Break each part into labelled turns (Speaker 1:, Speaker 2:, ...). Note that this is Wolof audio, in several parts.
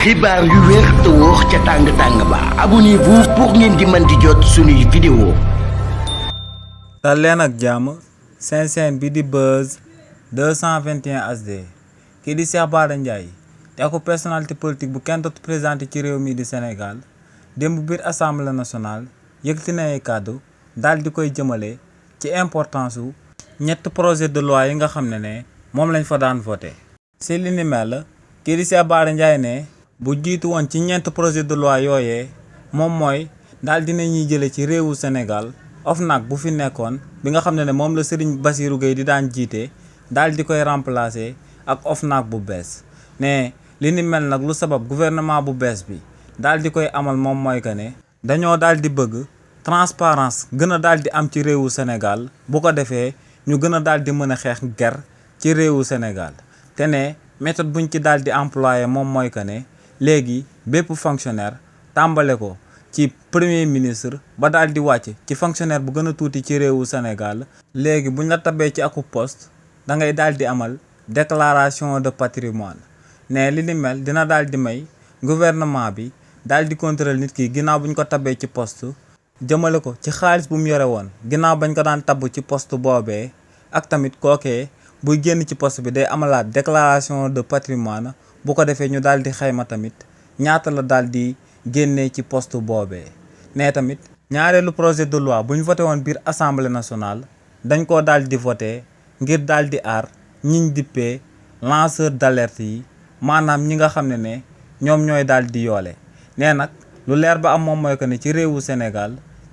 Speaker 1: xibaar yu wér te wóor ca tàng-tàng ba abonnez-vous pour ngeen di mën di jot suñuy vidéo.
Speaker 2: dal leen ak jàmm seen chaîne bi di Buzz 221 HD kii di Cheikh Bara Ndiaye te ako personnalité politique bu kenn dootu présenté ci réew mi di Sénégal démb biir assemblée nationale yëkkati na ay kàddu daal di koy jëmale ci importance su ñett projet de loi yi nga xam ne moom lañ fa daan voté. si li ni mel kii di Cheikh Bara Ndiaye ne bu jiitu woon ci ñeent projet de loi yooyee moom mooy daal dina ñuy jële ci réewu Sénégal OFNAC bu fi nekkoon bi nga xam ne moom la Serigne Bassirou Gueye di daan jiite daal di koy remplacer ak OFNAC bu bees ne li ni mel nag lu sabab gouvernement bu bees bi daal di koy amal moom mooy que ne dañoo daal di bëgg transparence gën a daal di am ci réewu Sénégal bu ko defee ñu gën a daal di mën a xeex ger ci réewu Sénégal te ne méthode buñ ci daal di employé moom mooy que ne léegi bépp fonctionnaire tàmbale ko ci premier ministre ba daal di wàcc ci fonctionnaire bu gën a tuuti ci réewu Sénégal léegi buñ la tabee ci aku poste da ngay daal di amal déclaration de patrimoine ne li ni mel dina daal di may gouvernement bi daal di contrôler nit ki ginnaaw buñ ko tabee ci poste jëmale ko ci xaalis bu mu yore woon ginnaaw bañ ko daan tabb ci poste boobee ak tamit kookee buy génn ci poste bi day amalaat déclaration de patrimoine bu ko defee ñu daal di xayma tamit ñaata la daal di génnee ci poste boobee. ne tamit ñaareelu projet de loi bu ñu voté woon biir assemblée nationale dañ koo daal di voté ngir daal di aar ñiñ dippee lanceur d'alerte yi maanaam ñi nga xam ne ñoom ñooy daal di yoole. nee nag lu leer ba am moom mooy que ne ci réewu Sénégal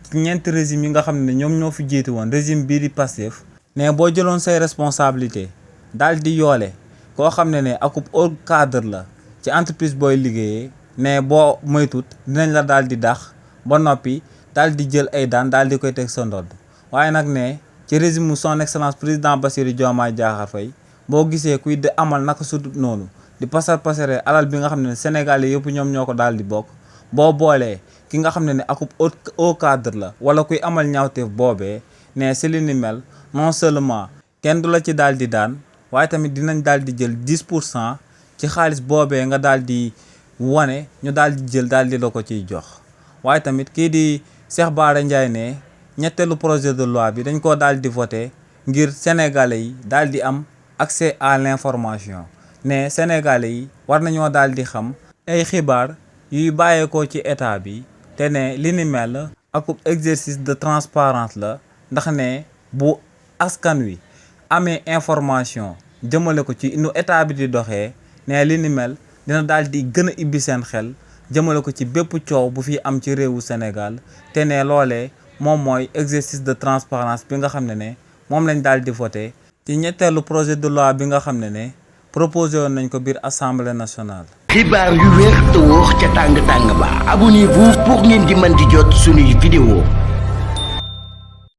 Speaker 2: ci ñeenti régime yi nga xam ne ñoom ñoo fi jiitu woon régime bii di Pastef ne boo jëloon say responsabilité daal di yoole koo xam ne akub haut cadre la ci entreprise booy liggéeyee ne boo moytut dinañ la daal di dax ba noppi daal di jël ay daan daal di koy teg sa ndodd. waaye nag ne ci régime son excellence président Bassirou Diomaye Diakhar Faye boo gisee kuy di amal naka sudut noonu di pasare alal bi nga xam ne Sénégalais yëpp ñoom ñoo ko daal di bokk boo boolee ki nga xam ne akub haut cadre la wala kuy amal ñaawteef boobee ne si li ni mel non seulement kenn du la ci daal di daan waaye tamit dinañ daal di jël 10% ci xaalis boobee nga daal di wane ñu daal di jël daal di la ko ciy jox. waaye tamit kii di Cheikh Bara Ndiaye ne ñetteelu projet de loi bi dañ koo daal di voté ngir sénégalais yi daal di am accès à l'information ne sénégalais yi war nañoo daal di xam ay xibaar yuy bàyyeekoo ci état bi te ne li ni mel akub exercice de transparence la ndax ne bu askan wi amee information jëmale ko ci nu état bi di doxee ne li ni mel dina daal di gën a ibbi seen xel jëmale ko ci bépp coow bu fi am ci réewu Sénégal te ne loolee moom mooy exercice de transparence bi nga xam ne moom lañ daal di voté ci ñetteelu projet de loi bi nga xam ne proposé woon nañ ko biir assemblée nationale.
Speaker 1: xibaar yu wér te wóor ca tàng-tàng ba abonnez-vous pour ngeen di mën di jot suñuy vidéo.